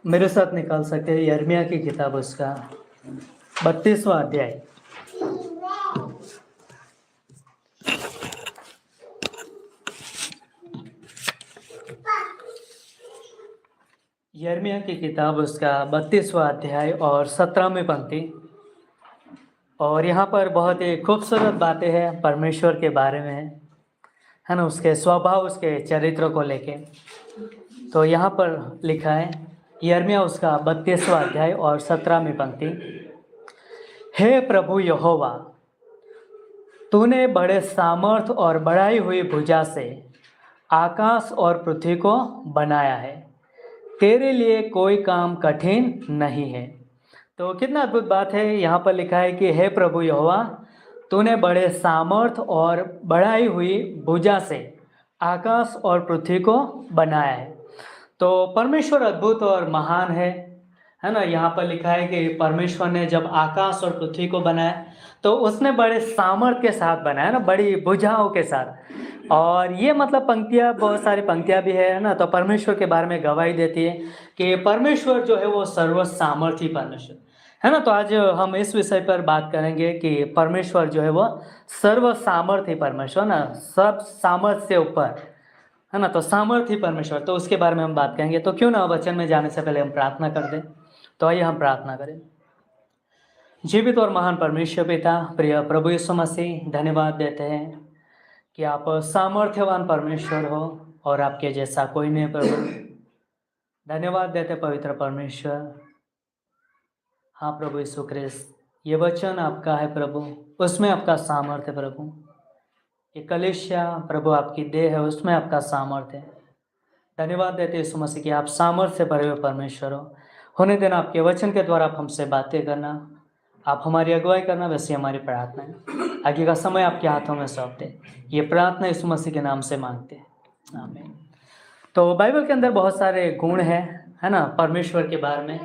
मेरे साथ निकाल सकते हैं यिर्मयाह की किताब उसका 32वां अध्याय। यिर्मयाह की किताब उसका 32वां अध्याय और 17वीं पंक्ति। और यहाँ पर बहुत ही खूबसूरत बातें हैं परमेश्वर के बारे में, है ना, उसके स्वभाव, उसके चरित्र को लेके। तो यहाँ पर लिखा है यिर्मयाह उसका 32वां अध्याय और 17वीं पंक्ति। हे प्रभु यहोवा, तूने बड़े सामर्थ और बढ़ाई हुई भुजा से आकाश और पृथ्वी को बनाया है, तेरे लिए कोई काम कठिन नहीं है। तो कितना अद्भुत बात है। यहाँ पर लिखा है कि हे प्रभु यहोवा, तूने बड़े सामर्थ और बढ़ाई हुई भुजा से आकाश और पृथ्वी को बनाया है। तो परमेश्वर अद्भुत और महान है ना। यहाँ पर लिखा है कि परमेश्वर ने जब आकाश और पृथ्वी को बनाया तो उसने बड़े सामर्थ्य के साथ बनाया ना, बड़ी भुजाओं के साथ। और ये मतलब पंक्तियाँ, बहुत सारी पंक्तियाँ भी है ना, तो परमेश्वर के बारे में गवाही देती है कि परमेश्वर जो है वो सर्व सामर्थी परमेश्वर है ना। तो आज हम इस विषय पर बात करेंगे कि परमेश्वर जो है वो सर्व सामर्थी परमेश्वर ना, सब सामर्थ्य से ऊपर है ना, तो सामर्थी परमेश्वर, तो उसके बारे में हम बात करेंगे। तो क्यों ना वचन में जाने से पहले हम प्रार्थना कर दें। तो आइए हम प्रार्थना करें। जीवित और महान परमेश्वर पिता, प्रिय प्रभु यीशु मसीह, धन्यवाद देते हैं कि आप सामर्थ्यवान परमेश्वर हो और आपके जैसा कोई नहीं प्रभु। धन्यवाद देते पवित्र परमेश्वर। हाँ प्रभु यीशु ख्रिस्त, ये वचन आपका है प्रभु, उसमें आपका सामर्थ्य है प्रभु। ये कलीसिया प्रभु आपकी देह है, उसमें आपका सामर्थ्य है। धन्यवाद देते यीशु मसीह कि आप सामर्थ्य से भरे हुए परमेश्वर हो। होने देना आपके वचन के द्वारा आप हमसे बातें करना, आप हमारी अगुवाई करना, वैसे हमारी प्रार्थना है। आगे का समय आपके हाथों में सौंपते, ये प्रार्थना यीशु मसीह के नाम से मांगते हैं, आमीन। तो बाइबल के अंदर बहुत सारे गुण हैं, है ना, परमेश्वर के बारे में।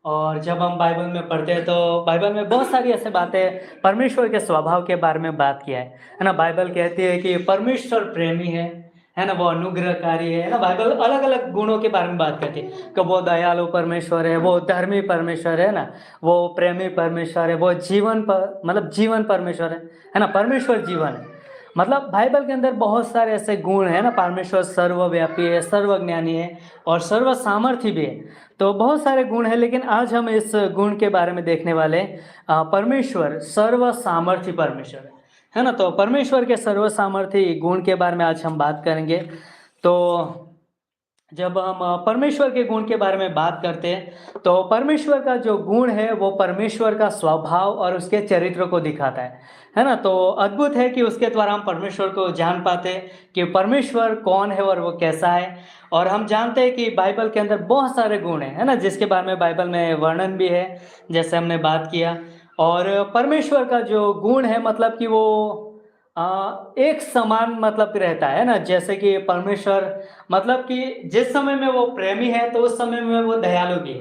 और जब हम बाइबल में पढ़ते हैं तो बाइबल में बहुत सारी ऐसे बातें परमेश्वर के स्वभाव के बारे में बात किया है ना। बाइबल कहती है कि परमेश्वर प्रेमी है ना, वो अनुग्रहकारी है ना। बाइबल अलग अलग गुणों के बारे में बात करती है कि वो दयालु परमेश्वर है, वो धर्मी परमेश्वर है ना, वो प्रेमी परमेश्वर है, वो जीवन पर मतलब जीवन परमेश्वर है ना, परमेश्वर जीवन है। मतलब बाइबल के अंदर बहुत सारे ऐसे गुण हैं ना। परमेश्वर सर्वव्यापी है, सर्वज्ञानी है और सर्व सामर्थ्य भी है। तो बहुत सारे गुण हैं, लेकिन आज हम इस गुण के बारे में देखने वाले परमेश्वर सर्व सामर्थ्य परमेश्वर है ना। तो परमेश्वर के सर्व सामर्थ्य गुण के बारे में आज हम बात करेंगे। तो जब हम परमेश्वर के गुण के बारे में बात करते हैं तो परमेश्वर का जो गुण है वो परमेश्वर का स्वभाव और उसके चरित्र को दिखाता है ना। तो अद्भुत है कि उसके द्वारा हम परमेश्वर को जान पाते हैं कि परमेश्वर कौन है और वो कैसा है। और हम जानते हैं कि बाइबल के अंदर बहुत सारे गुण हैं, है ना, जिसके बारे में बाइबल में वर्णन भी है, जैसे हमने बात किया। और परमेश्वर का जो गुण है मतलब कि वो एक समान मतलब रहता है ना। जैसे कि परमेश्वर मतलब कि जिस समय में वो प्रेमी है तो उस समय में वो दयालु भी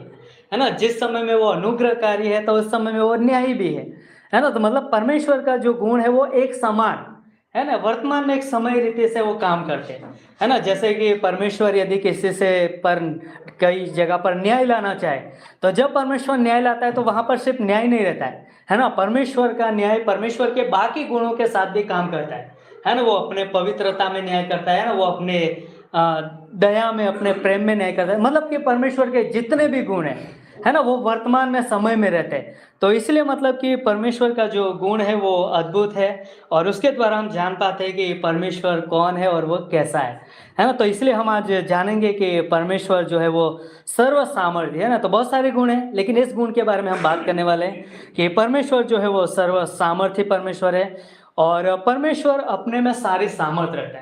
है ना। जिस समय में वो अनुग्रहकारी है तो उस समय में वो न्यायी भी है ना। तो मतलब परमेश्वर का जो गुण है वो एक समान है ना, वर्तमान में एक समय रीति से वो काम करते हैं, है ना। जैसे कि परमेश्वर यदि किसी से पर कई जगह पर न्याय लाना चाहे तो जब परमेश्वर न्याय लाता है तो वहां पर सिर्फ न्याय नहीं रहता है ना। परमेश्वर का न्याय परमेश्वर के बाकी गुणों के साथ भी काम करता है ना। वो अपने पवित्रता में न्याय करता है ना, वो अपने दया में, अपने प्रेम में न्याय करता है। मतलब कि परमेश्वर के जितने भी गुण हैं है ना, वो वर्तमान में समय में रहते हैं। तो इसलिए मतलब कि परमेश्वर का जो गुण है वो अद्भुत है और उसके द्वारा हम जान पाते हैं कि परमेश्वर कौन है और वो कैसा है ना। तो इसलिए हम आज जानेंगे कि परमेश्वर जो है वो सर्व सामर्थ्य है ना। तो बहुत सारे गुण हैं, लेकिन इस गुण के बारे में हम बात करने वाले हैं कि परमेश्वर जो है वो सर्व सामर्थ्य परमेश्वर है और परमेश्वर अपने में सारी सामर्थ्य रखता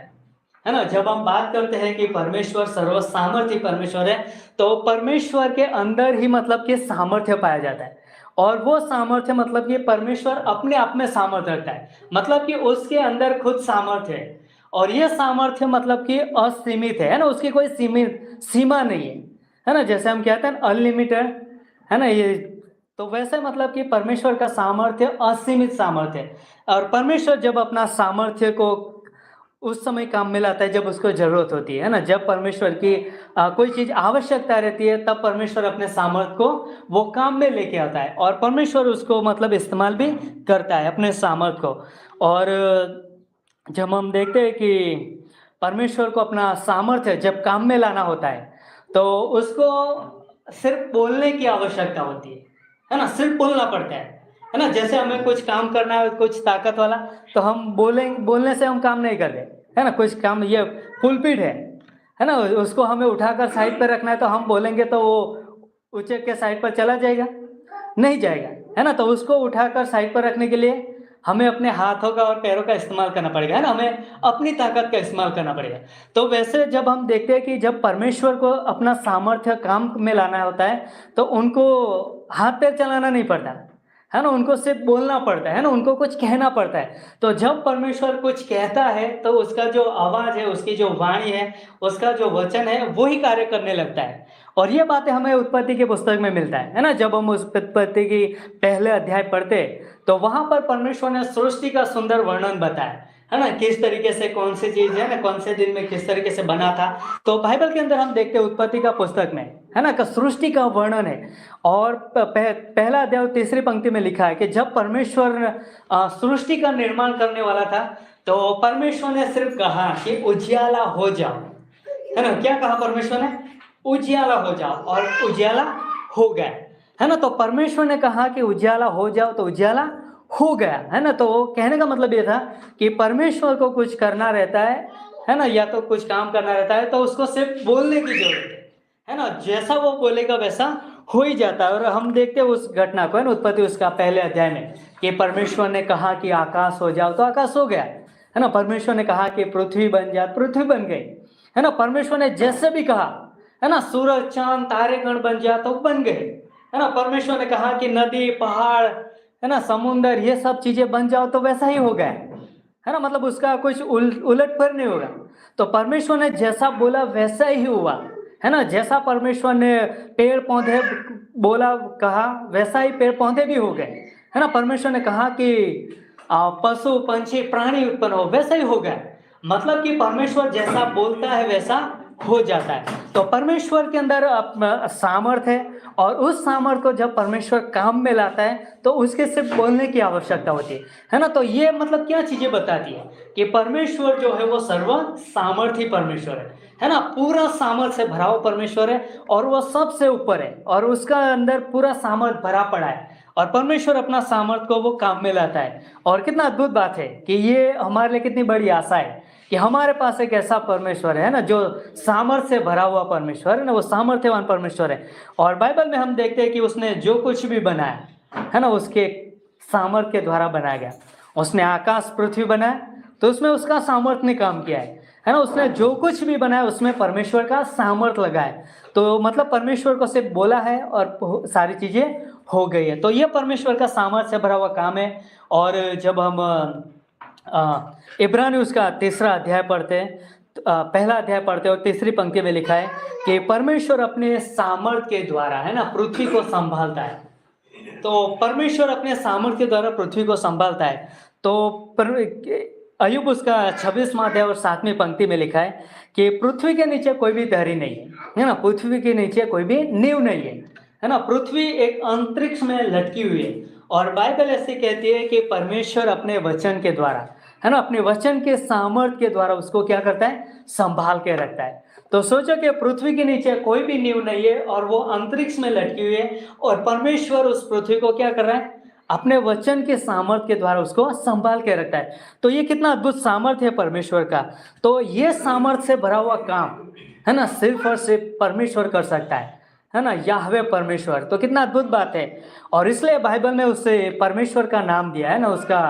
है ना। जब हम बात करते हैं कि परमेश्वर सर्व सामर्थ्य परमेश्वर है तो परमेश्वर के अंदर ही मतलब कि सामर्थ्य पाया जाता है। और वो सामर्थ्य मतलब कि परमेश्वर अपने आप में सामर्थ्य रखता है, मतलब कि उसके अंदर खुद सामर्थ्य है। और ये सामर्थ्य मतलब कि असीमित है ना, उसकी कोई सीमित सीमा नहीं है ना। जैसे हम कहते हैं अनलिमिटेड है ना, ये तो वैसे मतलब कि परमेश्वर का सामर्थ्य असीमित सामर्थ्य है। और परमेश्वर जब अपना सामर्थ्य को उस समय काम में लाता है जब उसको जरूरत होती है ना, जब परमेश्वर की कोई चीज आवश्यकता रहती है तब परमेश्वर अपने सामर्थ को वो काम में लेके आता है और परमेश्वर उसको मतलब इस्तेमाल भी करता है अपने सामर्थ को। और जब हम देखते हैं कि परमेश्वर को अपना सामर्थ्य जब काम में लाना होता है तो उसको सिर्फ बोलने की आवश्यकता होती है ना, सिर्फ बोलना पड़ता है ना। जैसे हमें कुछ काम करना है कुछ ताकत वाला तो हम बोलने से हम काम नहीं करते है ना। कुछ काम ये पुलपिट है ना, उसको हमें उठाकर साइड पर रखना है तो हम बोलेंगे तो वो ऊंचे के साइड पर चला जाएगा, नहीं जाएगा है ना। तो उसको उठाकर साइड पर रखने के लिए हमें अपने हाथों का और पैरों का इस्तेमाल करना पड़ेगा है ना, हमें अपनी ताकत का इस्तेमाल करना पड़ेगा। तो वैसे जब हम देखते हैं कि जब परमेश्वर को अपना सामर्थ्य काम में लाना होता है तो उनको हाथ पैर चलाना नहीं पड़ता है ना, उनको सिर्फ बोलना पड़ता है ना, उनको कुछ कहना पड़ता है। तो जब परमेश्वर कुछ कहता है तो उसका जो आवाज है, उसकी जो वाणी है, उसका जो वचन है वही कार्य करने लगता है। और ये बातें हमें उत्पत्ति की पुस्तक में मिलता है ना। जब हम उस उत्पत्ति की पहले अध्याय पढ़ते तो वहां पर परमेश्वर ने सृष्टि का सुंदर वर्णन बताया है ना, किस तरीके से कौन सी चीज है ना, कौन से दिन में किस तरीके से बना था। तो बाइबल के अंदर हम देखते हैं उत्पत्ति का पुस्तक में है ना, सृष्टि का वर्णन है। और पहला अध्याय तीसरी पंक्ति में लिखा है कि जब परमेश्वर सृष्टि का निर्माण करने वाला था तो परमेश्वर ने सिर्फ कहा कि उजियाला हो जाओ है ना। क्या कहा परमेश्वर ने? उजियाला हो जाओ, और उजियाला हो गया है ना। तो परमेश्वर ने कहा कि उजियाला हो जाओ तो उजियाला हो गया है ना। तो कहने का मतलब ये था कि परमेश्वर को कुछ करना रहता है ना, या तो कुछ काम करना रहता है तो उसको सिर्फ बोलने की जरूरत है ना, जैसा वो बोलेगा वैसा हो ही जाता है। और हम देखते हैं उस घटना को है ना, उत्पत्ति उसका पहले अध्याय में कि परमेश्वर ने कहा कि आकाश हो जाओ तो आकाश हो गया है ना। परमेश्वर ने कहा कि पृथ्वी बन जाए, पृथ्वी बन गई है ना। परमेश्वर ने जैसे भी कहा है ना, सूरज चांद तारे गण बन जाए तो बन गए है ना। परमेश्वर ने कहा कि नदी पहाड़ है ना, समुंदर ये सब चीजें बन जाओ तो वैसा ही हो गया है ना। मतलब उसका कुछ उलट पर नहीं होगा। तो परमेश्वर ने जैसा बोला वैसा ही हुआ है ना। जैसा परमेश्वर ने पेड़ पौधे बोला कहा वैसा ही पेड़ पौधे भी हो गए है ना। परमेश्वर ने कहा कि पशु पंछी प्राणी उत्पन्न हो, वैसा ही हो गया। मतलब कि परमेश्वर जैसा बोलता है वैसा हो जाता है। तो परमेश्वर के अंदर सामर्थ है और उस सामर्थ को जब परमेश्वर काम में लाता है तो उसके सिर्फ बोलने की आवश्यकता होती है ना। तो ये मतलब क्या चीजें बताती है कि परमेश्वर जो है वो सर्व सामर्थी परमेश्वर है ना, पूरा सामर्थ से भरा हुआ परमेश्वर है और वो सबसे ऊपर है और उसका अंदर पूरा सामर्थ भरा पड़ा है और परमेश्वर अपना सामर्थ को वो काम में लाता है। और कितना अद्भुत बात है कि ये हमारे लिए कितनी बड़ी आशा है कि हमारे पास एक ऐसा परमेश्वर है ना जो सामर्थ्य से भरा हुआ परमेश्वर है ना, वो सामर्थ्यवान परमेश्वर है। और बाइबल में हम देखते हैं कि उसने जो कुछ भी बनाया है ना उसके सामर्थ्य के द्वारा बनाया गया। उसने आकाश पृथ्वी बनाया तो उसमें उसका सामर्थ्य ने काम किया है ना। उसने जो कुछ भी बनाया उसमें परमेश्वर का सामर्थ्य लगा है। तो मतलब परमेश्वर को सिर्फ बोला है और सारी चीजें हो गई है। तो ये परमेश्वर का सामर्थ्य से भरा हुआ काम है। और जब हम इब्रानी उसका तीसरा अध्याय पढ़ते हैं, पहला अध्याय पढ़ते हैं और तीसरी पंक्ति में लिखा है कि परमेश्वर अपने सामर्थ्य के द्वारा है ना पृथ्वी को संभालता है। तो परमेश्वर अपने सामर्थ्य के द्वारा पृथ्वी को संभालता है। तो अय्यूब उसका 26वां अध्याय और 7वीं पंक्ति में लिखा है कि पृथ्वी के नीचे कोई भी धरी नहीं है ना, पृथ्वी के नीचे कोई भी नींव नहीं है ना। पृथ्वी एक अंतरिक्ष में लटकी हुई है और बाइबल ऐसे कहती है कि परमेश्वर अपने वचन के द्वारा है ना, अपने वचन के सामर्थ्य के द्वारा उसको क्या करता है, संभाल के रखता है। तो सोचो कि पृथ्वी के नीचे कोई भी नींव नहीं है और वो अंतरिक्ष में लटकी हुई है और परमेश्वर उस पृथ्वी को क्या कर रहा है, अपने वचन के सामर्थ्य के द्वारा उसको संभाल के रखता है। तो ये कितना अद्भुत सामर्थ्य है परमेश्वर का। तो ये सामर्थ्य से भरा हुआ काम है ना सिर्फ और सिर्फ परमेश्वर कर सकता है ना, याहवे परमेश्वर। तो कितना अद्भुत बात है। और इसलिए बाइबल में उससे परमेश्वर का नाम दिया है ना, उसका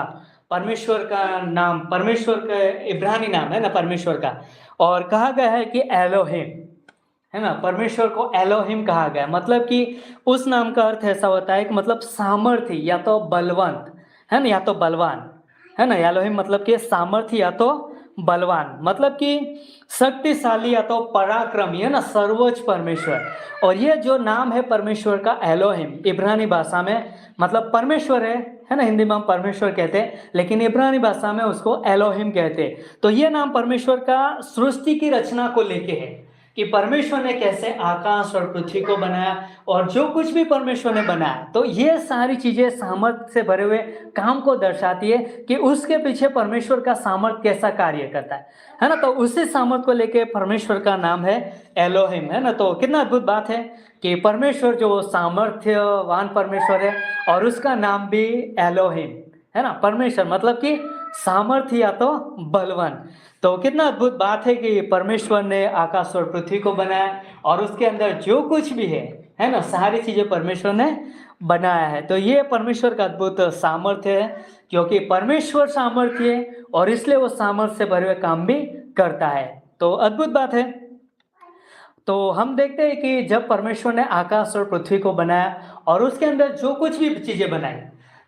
परमेश्वर का नाम, परमेश्वर का इब्रानी नाम है ना परमेश्वर का। और कहा गया है कि एलोहिम है ना, परमेश्वर को एलोहिम कहा गया। मतलब कि उस नाम का अर्थ ऐसा होता है कि मतलब सामर्थ्य या तो बलवंत है ना, या तो बलवान है ना। एलोहिम मतलब कि सामर्थ्य या तो बलवान, मतलब कि शक्तिशाली या तो पराक्रमी, है ना, सर्वोच्च परमेश्वर। और ये जो नाम है परमेश्वर का एलोहिम, इब्रानी भाषा में मतलब परमेश्वर है ना, हिंदी में हम परमेश्वर कहते हैं, लेकिन इब्रानी भाषा में उसको एलोहिम कहते हैं। तो ये नाम परमेश्वर का सृष्टि की रचना को लेके है कि परमेश्वर ने कैसे आकाश और पृथ्वी को बनाया, और जो कुछ भी परमेश्वर ने बनाया, तो ये सारी चीजें सामर्थ्य से भरे हुए काम को दर्शाती है कि उसके पीछे परमेश्वर का सामर्थ्य कैसा कार्य करता है ना। तो उसी सामर्थ्य को लेके परमेश्वर का नाम है एलोहिम, है ना। तो कितना अद्भुत बात है कि परमेश्वर जो सामर्थ्यवान परमेश्वर है और उसका नाम भी एलोहिम, है ना। परमेश्वर मतलब कि सामर्थ्य या तो बलवान। तो कितना अद्भुत बात है कि परमेश्वर ने आकाश और पृथ्वी को बनाया और उसके अंदर जो कुछ भी है ना, सारी चीजें परमेश्वर ने बनाया है। तो ये परमेश्वर का अद्भुत सामर्थ्य है, क्योंकि परमेश्वर सामर्थ्य है और इसलिए वो सामर्थ्य से भरे हुए काम भी करता है। तो अद्भुत बात है। तो हम देखते हैं कि जब परमेश्वर ने आकाश और पृथ्वी को बनाया और उसके अंदर जो कुछ भी चीजें बनाई,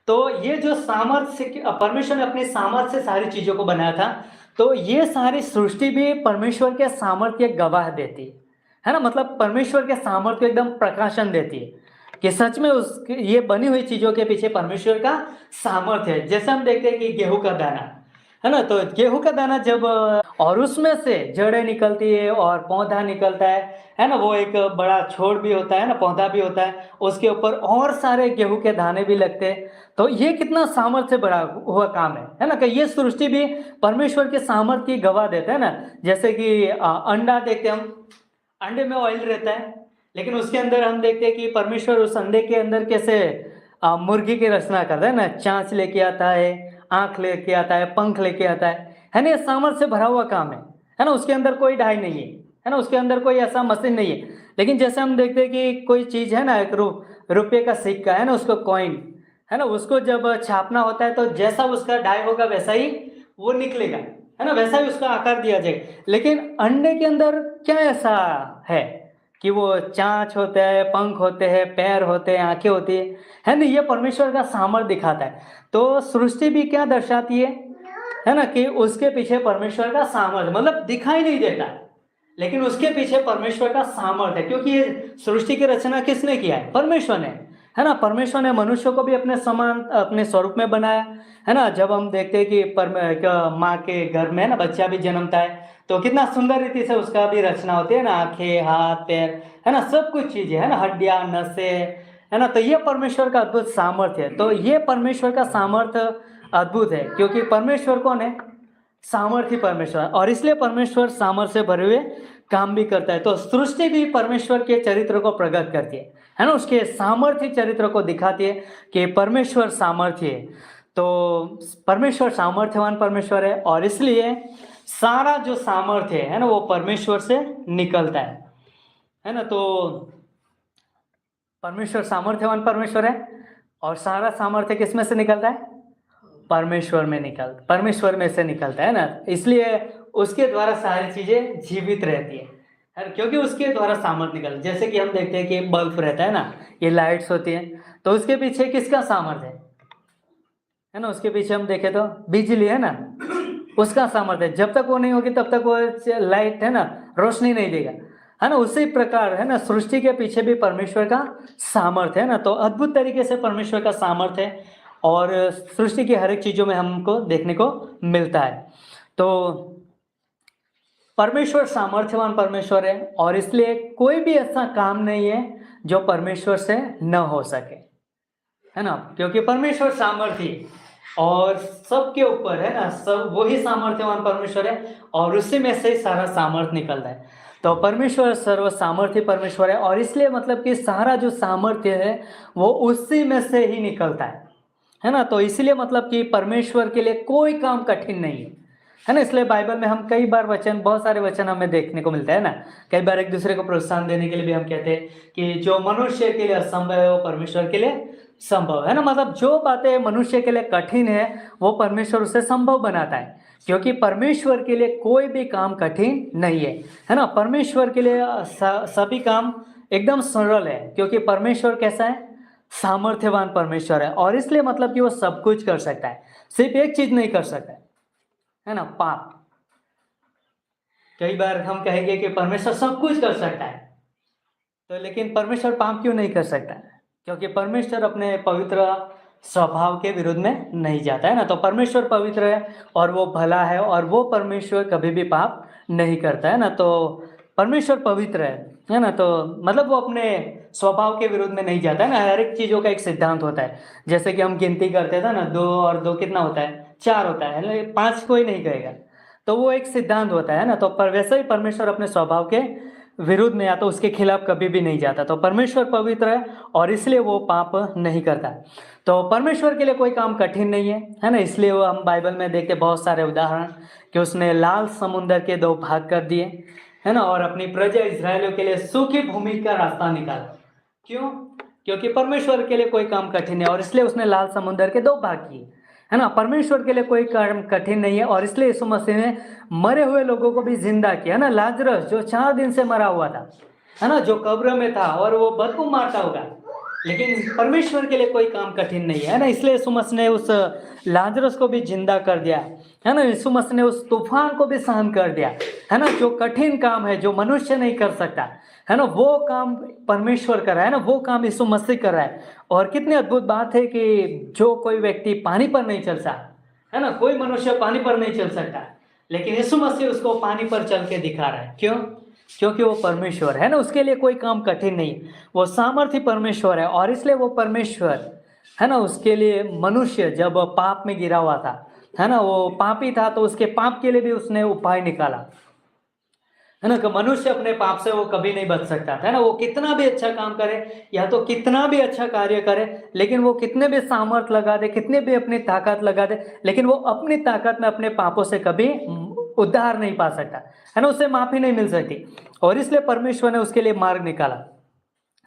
तो ये जो सामर्थ्य परमेश्वर ने अपने सामर्थ्य से सारी चीजों को बनाया था, तो ये सारी सृष्टि भी परमेश्वर के सामर्थ्य गवाह देती है ना। मतलब परमेश्वर के सामर्थ्य को एकदम प्रकाशन देती है कि सच में उस ये बनी हुई चीजों के पीछे परमेश्वर का सामर्थ्य है। जैसे हम देखते हैं कि गेहूं का दाना, है ना, तो गेहूं का दाना जब और उसमें से जड़ें निकलती है और पौधा निकलता है ना, वो एक बड़ा छोड़ भी होता है ना, पौधा भी होता है, उसके ऊपर और सारे गेहूं के दाने भी लगते हैं। तो ये कितना सामर्थ्य बड़ा हुआ काम है ना, कि ये सृष्टि भी परमेश्वर के सामर्थ्य की गवाह देता है ना। जैसे कि अंडा देखते हैं हम, अंडे में ऑयल रहता है, लेकिन उसके अंदर हम देखते हैं कि परमेश्वर उस अंडे के अंदर कैसे मुर्गी की रचना करता है ना, चांच लेके आता है, आंख लेके आता है, पंख लेके आता है ना। ये सामर्थ्य से भरा हुआ काम है ना। उसके अंदर कोई ढाई नहीं है ना, उसके अंदर कोई ऐसा मशीन नहीं है। लेकिन जैसे हम देखते हैं कि कोई चीज है ना, एक रुपये का सिक्का है ना, उसको कॉइन है ना, उसको जब छापना होता है तो जैसा उसका ढाई होगा वैसा ही वो निकलेगा, है ना, वैसा ही उसका आकार दिया जाएगा। लेकिन अंडे के अंदर क्या ऐसा है कि वो चांच होते हैं, पंख होते हैं, पैर होते हैं, आंखें होती है ना। ये परमेश्वर का सामर्थ्य दिखाता है। तो सृष्टि भी क्या दर्शाती है ना, कि उसके पीछे परमेश्वर का सामर्थ्य, मतलब दिखाई नहीं देता लेकिन उसके पीछे परमेश्वर का सामर्थ्य है, क्योंकि ये सृष्टि की रचना किसने किया है? परमेश्वर ने, है ना। परमेश्वर ने मनुष्य को भी अपने समान, अपने स्वरूप में बनाया, है ना। जब हम देखते हैं कि माँ के गर्भ में, है ना, बच्चा भी जन्मता है, तो कितना सुंदर रीति से उसका भी रचना होती है ना, आंखें, हाथ, पैर, है ना, सब कुछ चीजें, है ना, हड्डियां, नसें, है ना। तो ये परमेश्वर का अद्भुत सामर्थ्य है। तो ये परमेश्वर का सामर्थ्य अद्भुत है, क्योंकि परमेश्वर कौन है? सामर्थ्य परमेश्वर, और इसलिए परमेश्वर सामर्थ्य से भरे हुए काम भी करता है। तो सृष्टि भी परमेश्वर के चरित्र को प्रकट करती है ना, उसके सामर्थ्य चरित्र को दिखाती है कि परमेश्वर सामर्थ्य है। तो परमेश्वर सामर्थ्यवान परमेश्वर है, और इसलिए सारा जो सामर्थ्य है ना, वो परमेश्वर से निकलता है ना। तो परमेश्वर सामर्थ्यवान परमेश्वर है, और सारा सामर्थ्य किस में से निकलता है? परमेश्वर में से निकलता है ना। इसलिए उसके द्वारा सारी चीजें जीवित रहती है, क्योंकि उसके द्वारा सामर्थ्य निकलता है। जैसे कि हम देखते हैं कि बल्ब रहता है ना, ये लाइट्स होती है, तो उसके पीछे किसका सामर्थ्य है ना? उसके पीछे हम देखें तो बिजली है ना, उसका सामर्थ्य है। जब तक वो नहीं होगी तब तक वो लाइट, है ना, रोशनी नहीं देगा, है ना। उसी प्रकार, है ना, सृष्टि के पीछे भी परमेश्वर का सामर्थ्य है ना। तो अद्भुत तरीके से परमेश्वर का सामर्थ्य है, और सृष्टि की हर एक चीजों में हमको देखने को मिलता है। तो परमेश्वर सामर्थ्यवान परमेश्वर है, और इसलिए कोई भी ऐसा काम नहीं है जो परमेश्वर से न हो सके, है ना, क्योंकि परमेश्वर सामर्थ्य और सबके ऊपर, है ना, सब वही सामर्थ्यवान परमेश्वर है, और उसी में से सारा सामर्थ्य निकलता है। तो परमेश्वर सर्व सामर्थ्य परमेश्वर है, और इसलिए मतलब कि सारा जो सामर्थ्य है वो उसी में से ही निकलता है ना। तो इसलिए मतलब कि परमेश्वर के लिए कोई काम कठिन नहीं है ना। इसलिए बाइबल में हम कई बार वचन, बहुत सारे वचन हमें देखने को मिलता है ना। कई बार एक दूसरे को प्रोत्साहन देने के लिए भी हम कहते हैं कि जो मनुष्य के लिए असंभव है वो परमेश्वर के लिए संभव है ना। मतलब जो बातें मनुष्य के लिए कठिन है वो परमेश्वर उसे संभव बनाता है, क्योंकि परमेश्वर के लिए कोई भी काम कठिन नहीं है ना। परमेश्वर के लिए सभी काम एकदम सरल है, क्योंकि परमेश्वर कैसा है? सामर्थ्यवान परमेश्वर है, और इसलिए मतलब कि वो सब कुछ कर सकता है। सिर्फ एक चीज नहीं कर सकता है ना, पाप, कई बार हम कहेंगे कि परमेश्वर सब कुछ कर सकता है, तो लेकिन परमेश्वर पाप क्यों नहीं कर सकता? क्योंकि परमेश्वर अपने पवित्र स्वभाव के विरुद्ध में नहीं जाता है ना। तो परमेश्वर पवित्र है और वो भला है, और वो परमेश्वर कभी भी पाप नहीं करता है ना। तो परमेश्वर पवित्र है ना। तो मतलब वो अपने स्वभाव के विरुद्ध में नहीं जाता है ना। हर एक चीज़ों का एक सिद्धांत होता है। जैसे कि हम गिनती करते थे ना, 2 और 2 कितना होता है? 4 होता है, 5 कोई नहीं कहेगा। तो वो एक सिद्धांत होता है ना। तो पर वैसे ही परमेश्वर अपने स्वभाव के विरुद्ध में या तो उसके खिलाफ कभी भी नहीं जाता। तो परमेश्वर पवित्र है और इसलिए वो पाप नहीं करता। तो परमेश्वर के लिए कोई काम कठिन नहीं है ना। इसलिए वो हम बाइबल में देखते बहुत सारे उदाहरण कि उसने लाल समुद्र के 2 भाग कर दिए है ना, और अपनी प्रजा इस्राएलियों के लिए सूखी भूमि का रास्ता निकाला। क्यों? क्योंकि परमेश्वर के लिए कोई काम कठिन है और इसलिए उसने लाल समुद्र के 2 भाग किए है ना। परमेश्वर के लिए कोई काम कठिन नहीं है और इसलिए यीशु मसीह ने मरे हुए लोगों को भी जिंदा किया है ना। लाजरस जो 4 दिन से मरा हुआ था है ना, जो कब्र में था और वो बदबू मारता होगा, लेकिन परमेश्वर के लिए कोई काम कठिन नहीं है ना। इसलिए यीशु मसीह ने उस लाजरस को भी जिंदा कर दिया है ना। यीशु मसीह ने उस तूफान को भी सहन कर दिया है ना। जो कठिन काम है, जो मनुष्य नहीं कर सकता है ना, वो काम परमेश्वर कर रहा है ना। वो काम यीशु मसीह कर रहा है। और कितनी अद्भुत बात है कि जो कोई व्यक्ति पानी पर नहीं चल सकता है ना, कोई मनुष्य पानी पर नहीं चल सकता, लेकिन यीशु मसीह उसको पानी पर चल के दिखा रहा है। क्यों? क्योंकि वो परमेश्वर है ना। उसके लिए कोई काम कठिन नहीं, वो सामर्थ्य परमेश्वर है और इसलिए वो परमेश्वर है ना। उसके लिए मनुष्य जब पाप में गिरा हुआ था है ना, वो पापी था, तो उसके पाप के लिए भी उसने उपाय निकाला है ना। कि मनुष्य अपने पाप से वो कभी नहीं बच सकता था है ना। वो कितना भी अच्छा काम करे या तो कितना भी अच्छा कार्य करे, लेकिन वो कितने भी सामर्थ लगा दे, कितने भी अपनी ताकत लगा दे, लेकिन वो अपनी ताकत में अपने पापों से कभी उद्धार नहीं पा सकता है ना। उसे माफी नहीं मिल सकती और इसलिए परमेश्वर ने उसके लिए मार्ग निकाला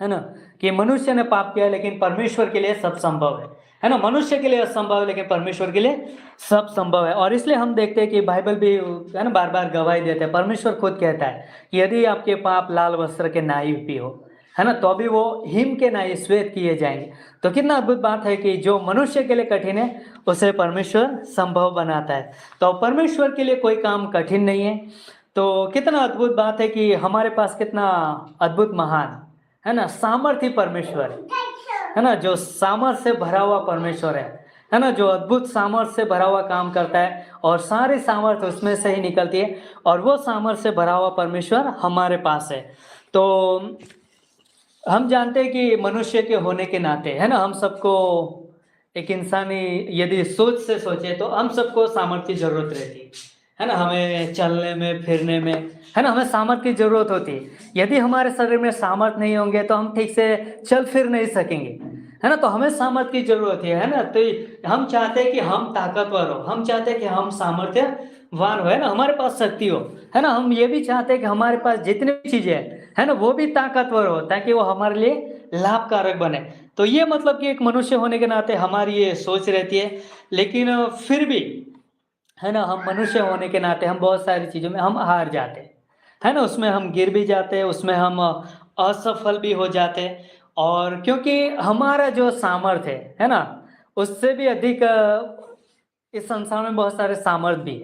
है ना। कि मनुष्य ने पाप किया लेकिन परमेश्वर के लिए सब संभव है ना। मनुष्य के लिए असंभव है लेकिन परमेश्वर के लिए सब संभव है। और इसलिए हम देखते हैं कि बाइबल भी है ना बार बार गवाही देते हैं। परमेश्वर खुद कहता है कि यदि आपके पाप लाल वस्त्र के नाई भी हो है ना, तो अभी वो हिम के नाई श्वेत किए जाएंगे। तो कितना अद्भुत बात है कि जो मनुष्य के लिए कठिन है उसे परमेश्वर संभव बनाता है। तो परमेश्वर के लिए कोई काम कठिन नहीं है। तो कितना अद्भुत बात है कि हमारे पास कितना अद्भुत महान है ना सामर्थ्य परमेश्वर है ना, जो सामर्थ्य से भरा हुआ परमेश्वर है ना, जो अद्भुत सामर्थ्य से भरा हुआ काम करता है और सारी सामर्थ्य उसमें से ही निकलती है और वो सामर्थ्य से भरा हुआ परमेश्वर हमारे पास है। तो हम जानते हैं कि मनुष्य के होने के नाते है ना, हम सबको एक इंसानी यदि सोच से सोचे तो हम सबको सामर्थ्य की जरूरत रहती है ना। हमें चलने में फिरने में है ना, हमें सामर्थ्य की जरूरत होती है। यदि हमारे शरीर में सामर्थ्य नहीं होंगे तो हम ठीक से चल फिर नहीं सकेंगे है ना। तो हमें सामर्थ्य की जरूरत है ना। तो हम चाहते हैं कि हम ताकतवर हो, हम चाहते हैं कि हम सामर्थ्यवान हो है ना, हमारे पास शक्ति हो है ना। हम ये भी चाहते हैं कि हमारे पास जितनी भी चीजें है ना वो भी ताकतवर हो ताकि वो हमारे लिए लाभकारक बने। तो ये मतलब कि एक मनुष्य होने के नाते हमारी ये सोच रहती है। लेकिन फिर भी है ना, हम मनुष्य होने के नाते हम बहुत सारी चीज़ों में हम हार जाते है ना। उसमें हम गिर भी जाते हैं, उसमें हम असफल भी हो जाते हैं। और क्योंकि हमारा जो सामर्थ्य है ना, उससे भी अधिक इस संसार में बहुत सारे सामर्थ्य भी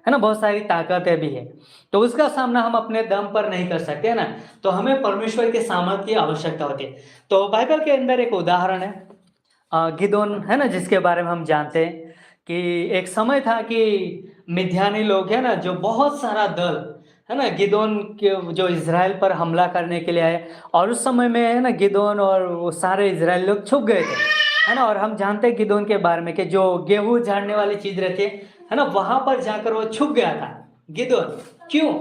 है ना, बहुत सारी ताकतें भी है। तो उसका सामना हम अपने दम पर नहीं कर सकते है ना। तो हमें परमेश्वर के सामर्थ्य की आवश्यकता होती है। तो बाइबल के अंदर एक उदाहरण है गिदोन है ना, जिसके बारे में हम जानते हैं कि एक समय था कि मिद्यानी लोग है ना, जो बहुत सारा दल है ना गिदोन के जो इज़राइल पर हमला करने के लिए आए। और उस समय में है ना गिदोन और वो सारे इज़राइल लोग छुप गए थे है ना। और हम जानते हैं गिदोन के बारे में कि जो गेहूं झाड़ने वाली चीज रहती है ना, वहां पर जाकर वो छुप गया था गिदोन। क्यों?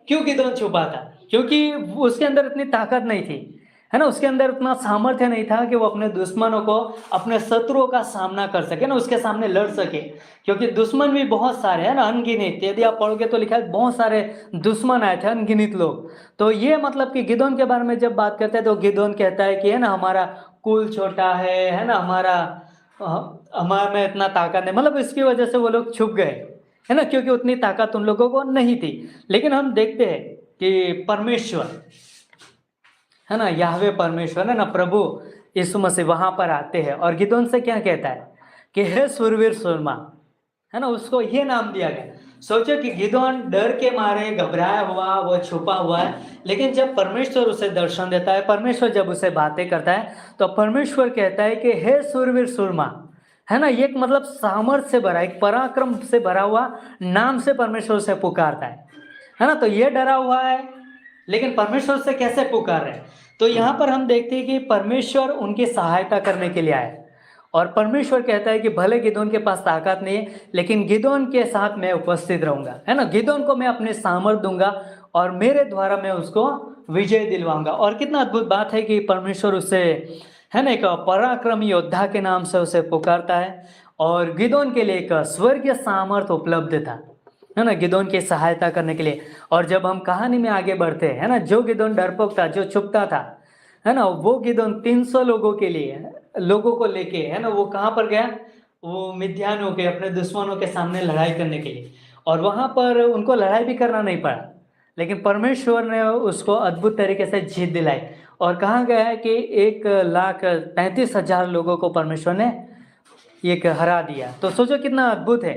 क्यों गिदोन छुपा था? क्योंकि उसके अंदर इतनी ताकत नहीं थी है ना, उसके अंदर उतना सामर्थ्य नहीं था कि वो अपने दुश्मनों को, अपने शत्रुओं का सामना कर सके ना, उसके सामने लड़ सके। क्योंकि दुश्मन भी बहुत सारे है ना, अनगिनत। यदि आप पढ़ोगे तो लिखा है बहुत सारे दुश्मन आए थे, अनगिनत लोग। तो ये मतलब कि गिदोन के बारे में जब बात करते हैं तो गिदोन कहता है कि है ना हमारा कुल छोटा है ना, हमारा में इतना ताकत नहीं, मतलब इसकी वजह से वो लोग छुप गए है ना, क्योंकि उतनी ताकत उन लोगों को नहीं थी। लेकिन हम देखते हैं कि परमेश्वर है ना, याहवे परमेश्वर है ना, प्रभु यीशु मसीह वहां पर आते हैं और गिदोन से क्या कहता है कि हे सुरवीर सुरमा है ना, उसको ये नाम दिया गया। सोचो कि गिदोन डर के मारे घबराया हुआ, वो छुपा हुआ है, लेकिन जब परमेश्वर उसे दर्शन देता है, परमेश्वर जब उसे बातें करता है, तो परमेश्वर कहता है कि हे सूरवीर सूरमा, है ना, ये एक मतलब सामर्थ से भरा, एक पराक्रम से भरा हुआ नाम से परमेश्वर उसे पुकारता है ना। तो ये डरा हुआ है, लेकिन परमेश्वर से कैसे पुकार रहे हैं? तो यहाँ पर हम देखते हैं कि परमेश्वर उनकी सहायता करने के लिए आए, और परमेश्वर कहता है कि भले गिदोन के पास ताकत नहीं है, लेकिन गिदोन के साथ मैं उपस्थित रहूंगा, है ना। गिदोन को मैं अपने सामर्थ दूंगा और मेरे द्वारा मैं उसको विजय दिलवाऊंगा। और कितना अद्भुत बात है कि परमेश्वर उसे, है ना, एक पराक्रमी योद्धा के नाम से उसे पुकारता है, और गिदोन के लिए एक स्वर्गीय सामर्थ उपलब्ध था, है ना, गिदोन की सहायता करने के लिए। और जब हम कहानी में आगे बढ़ते हैं, है ना, जो गिदोन डरपोक था, जो छुपता था, है ना, वो गिदोन 300 लोगों के लिए, लोगों को लेके, है ना, वो कहाँ पर गया? वो मिद्यानों के, अपने दुश्मनों के सामने लड़ाई करने के लिए। और वहाँ पर उनको लड़ाई भी करना नहीं पड़ा, लेकिन परमेश्वर ने उसको अद्भुत तरीके से जीत दिलाई। और कहा गया है कि 1,35,000 लोगों को परमेश्वर ने एक हरा दिया। तो सोचो कितना अद्भुत है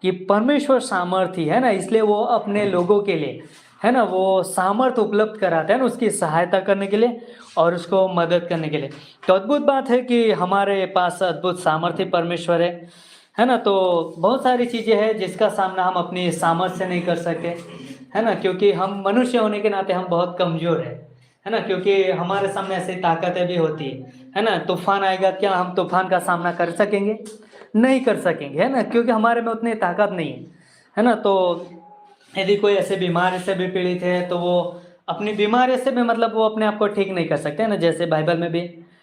कि परमेश्वर सामर्थी है ना, इसलिए वो अपने लोगों के लिए, है ना, वो सामर्थ उपलब्ध कराते हैं ना, उसकी सहायता करने के लिए और उसको मदद करने के लिए। तो अद्भुत बात है कि हमारे पास अद्भुत सामर्थ्य परमेश्वर है ना। तो बहुत सारी चीज़ें हैं जिसका सामना हम अपनी सामर्थ्य से नहीं कर सकते, है ना, क्योंकि हम मनुष्य होने के नाते हम बहुत कमज़ोर है ना, क्योंकि हमारे सामने ऐसी ताकतें भी होती है ना। तूफान आएगा, क्या हम तूफान का सामना कर सकेंगे? नहीं कर सकेंगे, है ना, क्योंकि हमारे में उतनी ताकत नहीं है ना। तो यदि कोई ऐसे बीमारी से भी पीड़ित है, तो वो अपनी बीमारी से भी मतलब वो अपने आप को ठीक नहीं कर सकते, है ना। जैसे बाइबल में भी,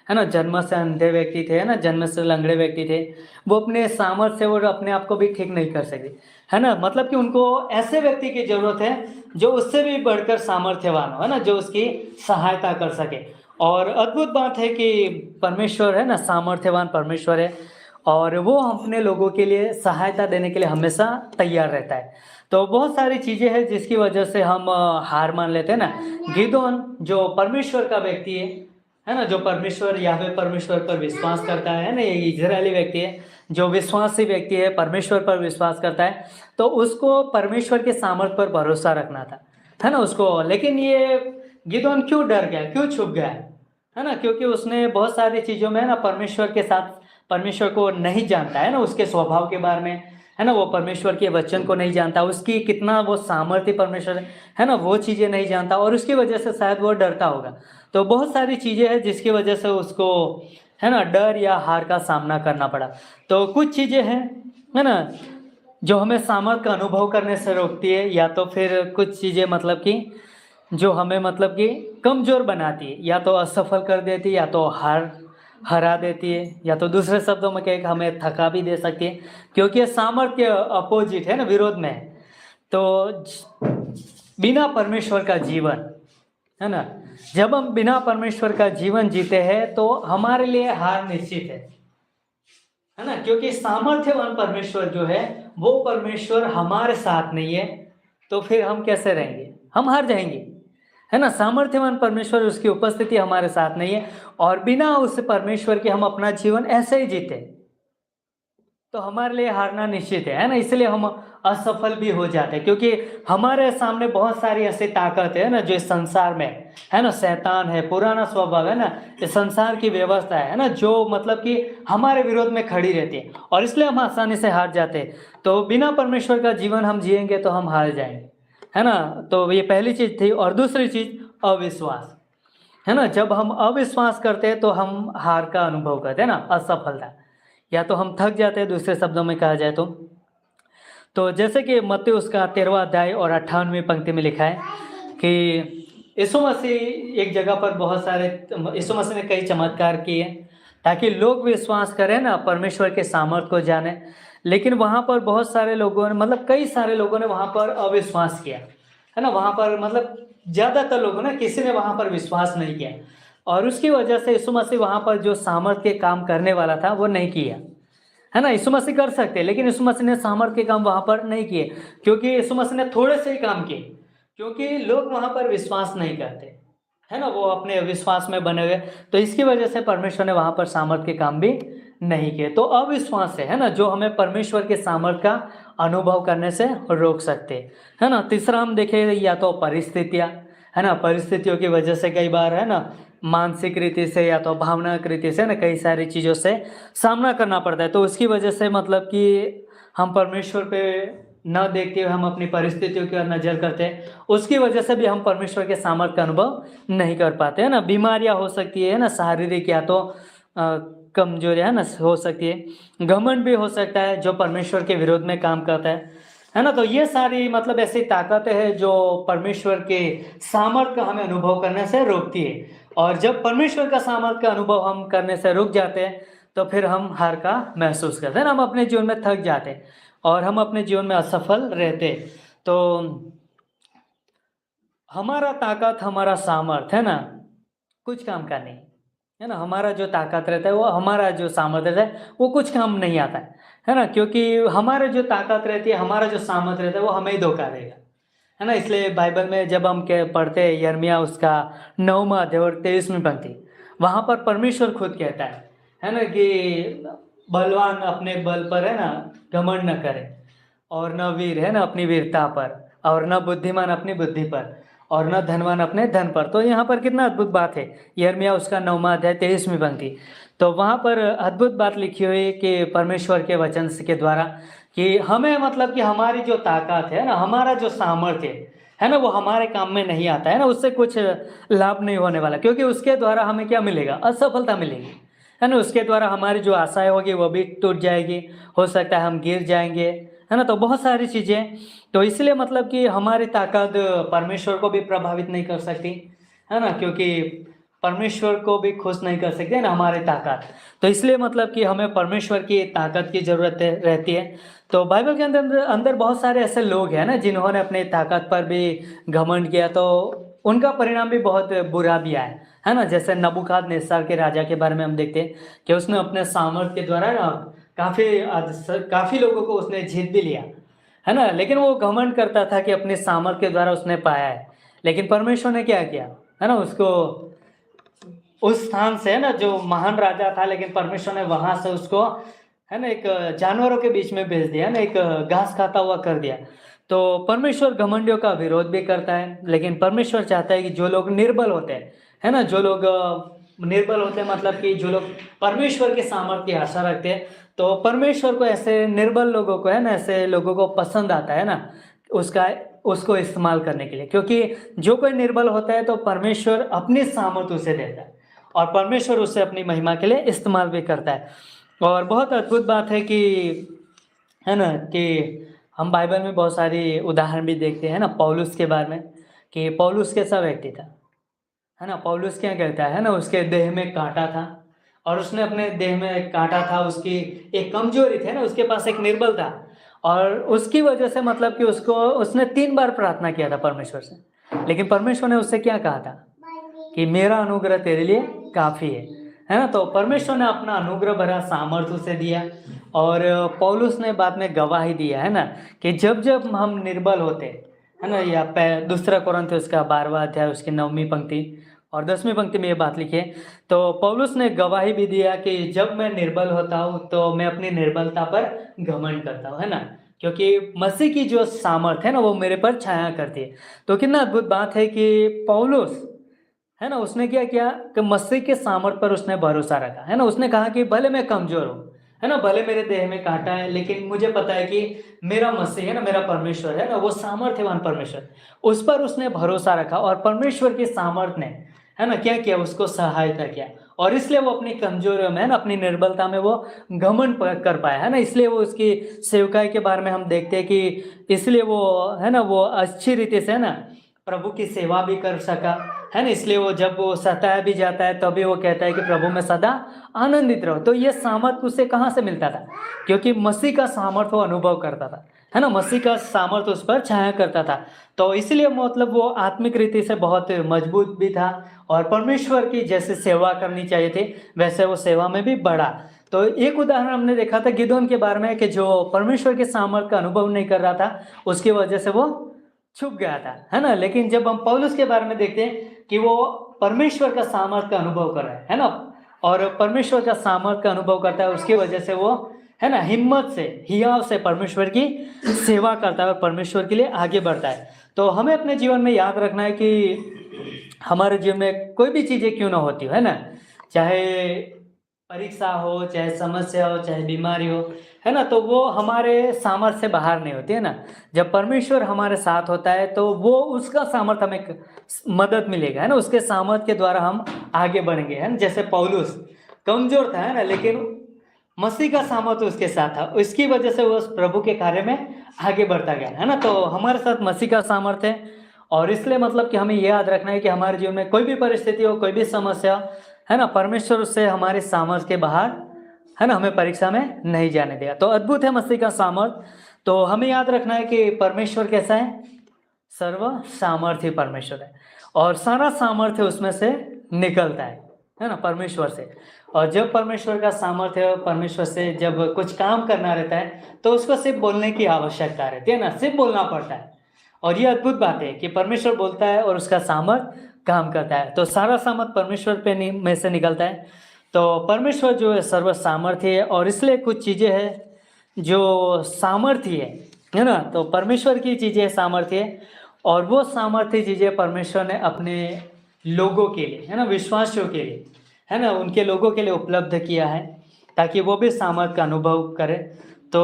है ना, जन्म से अंधे व्यक्ति थे, है ना, जन्म से लंगड़े व्यक्ति थे, वो अपने सामर्थ्य से वो अपने आप को भी ठीक नहीं कर सकते, है ना। मतलब कि उनको ऐसे व्यक्ति की जरूरत है जो उससे भी बढ़कर सामर्थ्यवान हो, है ना, जो उसकी सहायता कर सके। और अद्भुत बात है कि परमेश्वर, है ना, सामर्थ्यवान परमेश्वर है, और वो अपने लोगों के लिए सहायता देने के लिए हमेशा तैयार रहता है। तो बहुत सारी चीज़ें हैं जिसकी वजह से हम हार मान लेते हैं ना। गिदोन जो परमेश्वर का व्यक्ति है ना, जो परमेश्वर याहवे परमेश्वर पर विश्वास करता है ना, ये इजरायली व्यक्ति है जो विश्वासी व्यक्ति है, परमेश्वर पर विश्वास करता है, तो उसको परमेश्वर के सामर्थ पर भरोसा रखना था, है ना, उसको। लेकिन ये गिदोन क्यों डर गया, क्यों छुप गया, है ना? क्योंकि उसने बहुत सारी चीज़ों में, है ना, परमेश्वर के साथ, परमेश्वर को नहीं जानता, है ना, उसके स्वभाव के बारे में, है ना, वो परमेश्वर के वचन को नहीं जानता, उसकी कितना वो सामर्थ्य परमेश्वर है ना, वो चीज़ें नहीं जानता, और उसकी वजह से शायद वो डरता होगा। तो बहुत सारी चीज़ें हैं जिसकी वजह से उसको, है ना, डर या हार का सामना करना पड़ा। तो कुछ चीज़ें हैं, है ना, जो हमें सामर्थ का अनुभव करने से रोकती है, या तो फिर कुछ चीज़ें मतलब कि जो हमें मतलब कि कमज़ोर बनाती है, या तो असफल कर देती है, या तो हरा देती है, या तो दूसरे शब्दों में कहें हमें थका भी दे सकती है, क्योंकि ये सामर्थ्य के अपोजिट है ना, विरोध में है। तो बिना परमेश्वर का जीवन, है ना, जब हम बिना परमेश्वर का जीवन जीते हैं तो हमारे लिए हार निश्चित है ना, क्योंकि सामर्थ्यवान परमेश्वर जो है वो परमेश्वर हमारे साथ नहीं है, तो फिर हम कैसे रहेंगे? हम हार जाएंगे, है ना। सामर्थ्यवान परमेश्वर, उसकी उपस्थिति हमारे साथ नहीं है, और बिना उस परमेश्वर के हम अपना जीवन ऐसे ही जीते तो हमारे लिए हारना निश्चित है ना। इसलिए हम असफल भी हो जाते हैं, क्योंकि हमारे सामने बहुत सारी ऐसी ताकत है ना जो इस संसार में है ना, शैतान है, पुराना स्वभाव है ना, इस संसार की व्यवस्था है ना, जो मतलब कि हमारे विरोध में खड़ी रहती है, और इसलिए हम आसानी से हार जाते हैं। तो बिना परमेश्वर का जीवन हम जिएंगे तो हम हार जाएंगे, है ना। तो ये पहली चीज थी। और दूसरी चीज अविश्वास, है ना। जब हम अविश्वास करते हैं तो हम हार का अनुभव करते हैं ना, असफलता, या तो हम थक जाते हैं, दूसरे शब्दों में कहा जाए तो जैसे कि मत्ती उसका 13वां अध्याय और 58वीं पंक्ति में लिखा है कि यीशु मसीह एक जगह पर बहुत सारे, यीशु मसीह ने कई चमत्कार किए ताकि लोग विश्वास करें ना, परमेश्वर के सामर्थ को जाने। लेकिन वहाँ पर बहुत सारे लोगों ने, मतलब कई सारे लोगों ने वहाँ पर अविश्वास किया, है ना। वहाँ पर मतलब ज़्यादातर लोगों ने, किसी ने वहाँ पर विश्वास नहीं किया, और उसकी वजह से यीशु मसीह वहाँ पर जो सामर्थ के काम करने वाला था वो नहीं किया, है ना। यीशु मसीह कर सकते, लेकिन यीशु मसीह ने सामर्थ के काम वहाँ पर नहीं किए, क्योंकि यीशु मसीह ने थोड़े से ही काम किए, क्योंकि लोग वहाँ पर विश्वास नहीं करते, है ना, वो अपने विश्वास में बने हुए। तो इसकी वजह से परमेश्वर ने वहाँ पर सामर्थ के काम भी नहीं किए। तो अविश्वास है ना, जो हमें परमेश्वर के सामर्थ्य का अनुभव करने से रोक सकते, है ना। तीसरा हम देखें या तो परिस्थितियाँ, है ना, परिस्थितियों की वजह से कई बार, है ना, मानसिक रीति से या तो भावनात्मक रीति से ना कई सारी चीज़ों से सामना करना पड़ता है। तो उसकी वजह से मतलब कि हम परमेश्वर पे न देखते हुए हम अपनी परिस्थितियों की ओर नज़र करते हैं, उसकी वजह से भी हम परमेश्वर के सामर्थ्य का अनुभव नहीं कर पाते, है ना। बीमारियाँ हो सकती है ना, शारीरिक या तो कमजोरी, है ना, हो सकती है। घमंड भी हो सकता है जो परमेश्वर के विरोध में काम करता है ना। तो ये सारी मतलब ऐसी ताकतें हैं जो परमेश्वर के सामर्थ्य का हमें अनुभव करने से रोकती है। और जब परमेश्वर का सामर्थ्य का अनुभव हम करने से रुक जाते हैं तो फिर हम हार का महसूस करते हैं, हम अपने जीवन में थक जाते हैं और हम अपने जीवन में असफल रहते हैं। तो हमारा ताकत, हमारा सामर्थ्य, है ना, कुछ काम का नहीं, है ना। हमारा जो ताकत रहता है वो, हमारा जो सामर्थ्य रहता है वो कुछ काम नहीं आता है ना। क्योंकि हमारे जो ताकत रहती है, हमारा जो सामर्थ्य रहता है वो हमें ही धोखा देगा, है ना। इसलिए बाइबल में जब हम पढ़ते हैं यिर्मयाह उसका 9वां अध्याय और 23वीं पंक्ति, वहाँ पर परमेश्वर खुद कहता है ना, कि बलवान अपने बल पर, है ना, घमंड न करे, और न वीर, है ना, अपनी वीरता पर, और न बुद्धिमान अपनी बुद्धि पर, और न धनवान अपने धन पर। तो यहाँ पर कितना अद्भुत बात है, यिर्मयाह उसका 9वां अध्याय 23वीं पंक्ति। तो वहाँ पर अद्भुत बात लिखी हुई है कि परमेश्वर के वचन के द्वारा कि हमें मतलब कि हमारी जो ताकत है ना, हमारा जो सामर्थ्य है ना, वो हमारे काम में नहीं आता है ना, उससे कुछ लाभ नहीं होने वाला, क्योंकि उसके द्वारा हमें क्या मिलेगा, असफलता मिलेगी, है ना। उसके द्वारा हमारी जो आशाएं होगी वो भी टूट जाएगी, हो सकता है हम गिर जाएंगे, है ना। तो बहुत सारी चीज़ें, तो इसलिए मतलब कि हमारी ताकत परमेश्वर को भी प्रभावित नहीं कर सकती, है ना, क्योंकि परमेश्वर को भी खुश नहीं कर सकते ना हमारी ताकत। तो इसलिए मतलब कि हमें परमेश्वर की ताकत की ज़रूरत रहती है। तो बाइबल के अंदर अंदर बहुत सारे ऐसे लोग हैं ना जिन्होंने अपनी ताकत पर भी घमंड किया, तो उनका परिणाम भी बहुत बुरा भी आया, है ना। जैसे नबूकदनेस्सर के राजा के बारे में हम देखते हैं कि उसने अपने सामर्थ्य के द्वारा ना काफ़ी लोगों को उसने जीत भी लिया, है ना। लेकिन वो घमंड करता था कि अपने सामर्थ्य के द्वारा उसने पाया है। लेकिन परमेश्वर ने क्या किया, है ना, उसको उस स्थान से, है ना, जो महान राजा था, लेकिन परमेश्वर ने वहां से उसको, है ना, एक जानवरों के बीच में भेज दिया, है ना, एक घास खाता हुआ कर दिया। तो परमेश्वर घमंडियों का विरोध भी करता है, लेकिन परमेश्वर चाहता है कि जो लोग निर्बल होते हैं, है ना, जो लोग निर्बल होते हैं मतलब कि जो लोग परमेश्वर के सामर्थ्य की आशा रखते हैं, तो परमेश्वर को ऐसे निर्बल लोगों को, है ना, ऐसे लोगों को पसंद आता है ना उसको इस्तेमाल करने के लिए। क्योंकि जो कोई निर्बल होता है तो परमेश्वर अपनी सामर्थ्य उसे देता है और परमेश्वर उसे अपनी महिमा के लिए इस्तेमाल भी करता है। और बहुत अद्भुत बात है कि, है ना, कि हम बाइबल में बहुत सारी उदाहरण भी देखते हैं ना पौलुस के बारे में, कि पौलुस कैसा व्यक्ति था, है ना। पौलुस क्या कहता है ना, उसके देह में कांटा था और उसने अपने देह में कांटा था, उसकी एक कमजोरी थी ना, उसके पास एक निर्बल था, और उसकी वजह से मतलब कि उसने 3 बार प्रार्थना किया था परमेश्वर से, लेकिन परमेश्वर ने उससे क्या कहा था कि मेरा अनुग्रह तेरे लिए काफ़ी है ना। तो परमेश्वर ने अपना अनुग्रह भरा सामर्थ्य उसे दिया, और पौलुस ने बाद में गवाही दिया, है ना, कि जब जब हम निर्बल होते, है ना, या दूसरा कोरिन्थियों उसका 12वां अध्याय उसकी 9वीं पंक्ति और 10वीं पंक्ति में ये बात लिखी है। तो पौलुस ने गवाही भी दिया कि जब मैं निर्बल होता हूँ तो मैं अपनी निर्बलता पर घमंड करता हूँ, है ना, क्योंकि मसीह की जो सामर्थ है ना वो मेरे पर छाया करती है। तो कितना अद्भुत बात है कि पौलुस, है ना, उसने क्या किया कि मसीह के सामर्थ पर उसने भरोसा रखा, है ना। उसने कहा कि भले मैं कमजोर हूँ, है ना, भले मेरे देह में कांटा है, लेकिन मुझे पता है कि मेरा मसीह, है ना, मेरा परमेश्वर है ना, वो सामर्थ्यवान परमेश्वर, उस पर उसने भरोसा रखा और परमेश्वर की सामर्थ्य ने, है ना, क्या किया, उसको सहायता किया, और इसलिए वो अपनी कमजोरियों में, है ना, अपनी निर्बलता में वो घमंड कर पाया, है ना। इसलिए वो उसकी सेवकाई के बारे में हम देखते हैं कि इसलिए वो, है ना, वो अच्छी रीति से, है ना, प्रभु की सेवा भी कर सका, है ना। इसलिए वो जब वो सताया भी जाता है तभी वो कहता है कि प्रभु में सदा आनंदित रहो। तो ये सामर्थ्य उसे कहाँ से मिलता था, क्योंकि मसीह का सामर्थ्य वो अनुभव करता था, है ना, मसीह का सामर्थ्य उस पर छाया करता था। तो इसलिए मतलब वो आत्मिक रीति से बहुत मजबूत भी था, और परमेश्वर की जैसे सेवा करनी चाहिए थी वैसे वो सेवा में भी बढ़ा। तो एक उदाहरण हमने देखा था गिदोन के बारे में कि जो परमेश्वर के सामर्थ्य का अनुभव नहीं कर रहा था, उसकी वजह से वो छुप गया था, है ना। लेकिन जब हम पौलुस के बारे में देखते हैं कि वो परमेश्वर का सामर्थ्य का अनुभव कर रहा है ना, और परमेश्वर का सामर्थ का अनुभव करता है, उसकी वजह से वो है ना हिम्मत से, हियाव से परमेश्वर की सेवा करता है और परमेश्वर के लिए आगे बढ़ता है। तो हमें अपने जीवन में याद रखना है कि हमारे जीवन में कोई भी चीज़ें क्यों ना होती हो, है ना, चाहे परीक्षा हो, चाहे समस्या हो, चाहे बीमारी हो, है ना, तो वो हमारे सामर्थ्य से बाहर नहीं होती है ना। जब परमेश्वर हमारे साथ होता है तो वो उसका सामर्थ्य हमें मदद मिलेगा, है ना, उसके सामर्थ्य के द्वारा हम आगे बढ़ेंगे, है ना। जैसे पौलुस कमजोर था, है ना, लेकिन मसीह का सामर्थ्य उसके साथ था, इसकी वजह से वो उस प्रभु के कार्य में आगे बढ़ता गया, है ना। तो हमारे साथ मसीह का सामर्थ्य है, और इसलिए मतलब कि हमें यह याद रखना है कि हमारे जीवन में कोई भी परिस्थिति हो, कोई भी समस्या, है ना, परमेश्वर उससे हमारे सामर्थ्य के बाहर, है ना, हमें परीक्षा में नहीं जाने दिया। तो अद्भुत है मसीह का सामर्थ्य। तो हमें याद रखना है कि परमेश्वर कैसा है, सर्व सामर्थ्य परमेश्वर है, और सारा सामर्थ्य उसमें से निकलता है ना, परमेश्वर से। और जब परमेश्वर का सामर्थ्य परमेश्वर से जब कुछ काम करना रहता है तो उसको सिर्फ बोलने की आवश्यकता रहती है ना, सिर्फ बोलना पड़ता है। और ये अद्भुत बात है कि परमेश्वर बोलता है और उसका सामर्थ्य काम करता है। तो सारा सामर्थ्य परमेश्वर पे में से निकलता है। तो परमेश्वर जो है सर्व सामर्थ्य है, और इसलिए कुछ चीज़ें हैं जो सामर्थ्य है ना, तो परमेश्वर की चीज़ें सामर्थ्य है, और वो सामर्थ्य चीज़ें परमेश्वर ने अपने लोगों के लिए, है ना, विश्वासियों के लिए, है ना, उनके लोगों के लिए उपलब्ध किया है ताकि वो भी सामर्थ्य का अनुभव करें। तो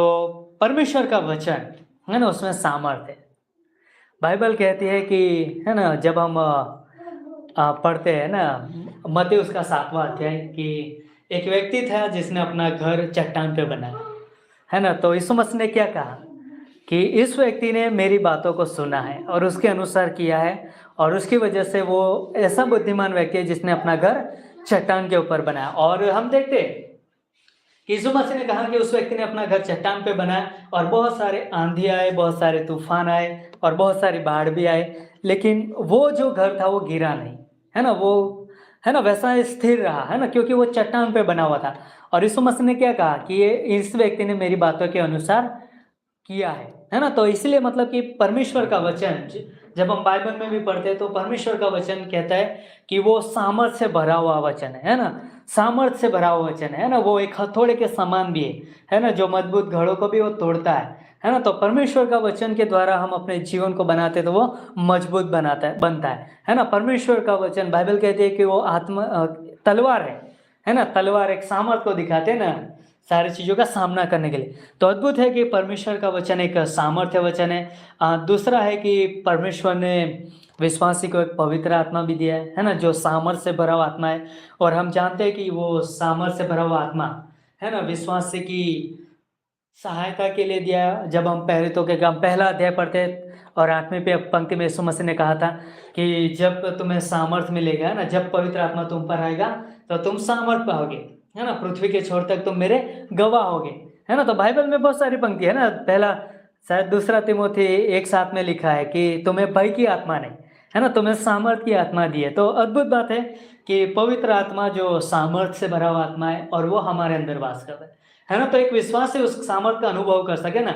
परमेश्वर का वचन, है ना, उसमें सामर्थ्य है। बाइबल कहती है कि, है ना, जब हम पढ़ते हैं ना मत्ती उसका 7वां अध्याय, कि एक व्यक्ति था जिसने अपना घर चट्टान पे बनाया, है ना। तो यीशु मसीह ने क्या कहा कि इस व्यक्ति ने मेरी बातों को सुना है और उसके अनुसार किया है, और उसकी वजह से वो ऐसा बुद्धिमान व्यक्ति है जिसने अपना घर चट्टान के ऊपर बनाया। और हम देखते हैं कि यीशु मसीह ने कहा कि उस व्यक्ति ने अपना घर चट्टान पे बनाया, और बहुत सारे आंधी आए, बहुत सारे तूफान आए, और बहुत सारी बाढ़ भी आए, लेकिन वो जो घर था वो गिरा नहीं, है ना, वो, है ना, वैसा स्थिर रहा, है ना, क्योंकि वो चट्टान पे बना हुआ था। और यीशु मसीह ने क्या कहा कि ये इस व्यक्ति ने मेरी बातों के अनुसार किया है ना। तो इसलिए मतलब कि परमेश्वर का वचन जब हम बाइबल में भी पढ़ते हैं तो परमेश्वर का वचन कहता है कि वो सामर्थ्य से भरा हुआ वचन है ना, सामर्थ्य से भरा हुआ वचन है ना। वो एक हथौड़े के समान भी है ना, जो मजबूत घड़ों को भी वो तोड़ता है ना। तो परमेश्वर का वचन के द्वारा हम अपने जीवन को बनाते तो वो मजबूत बनता है ना। परमेश्वर का वचन, बाइबल कहती है कि वो तलवार है ना, तलवार एक सामर्थ्य को दिखाते हैं ना सारी चीज़ों का सामना करने के लिए। तो अद्भुत है कि परमेश्वर का वचन एक सामर्थ्य वचन है। दूसरा है कि परमेश्वर ने विश्वासी को एक पवित्र आत्मा भी दिया है ना, जो सामर्थ्य से भरा हुआ आत्मा है। और हम जानते हैं कि वो सामर्थ्य से भरा हुआ आत्मा, है ना, विश्वासी की सहायता के लिए दिया। जब हम पहला अध्याय पढ़ते और 8वीं पंक्ति में यीशु मसीह ने कहा था कि जब तुम्हें सामर्थ्य मिलेगा ना, जब पवित्र आत्मा तुम पर आएगा तो तुम सामर्थ्य पाओगे, है ना, पृथ्वी के छोर तक तुम मेरे गवाह होगे, है ना। तो बाइबल में बहुत सारी पंक्ति है ना, पहला शायद 2 तिमोथी 1:7 में लिखा है कि तुम्हें भय की आत्मा नहीं, है ना, तुम्हें सामर्थ्य की आत्मा दी है। तो अद्भुत बात है कि पवित्र आत्मा जो सामर्थ्य से भरा हुआ आत्मा है और वो हमारे अंदर वास करता है ना। तो एक विश्वासी उस सामर्थ्य का अनुभव कर सके ना,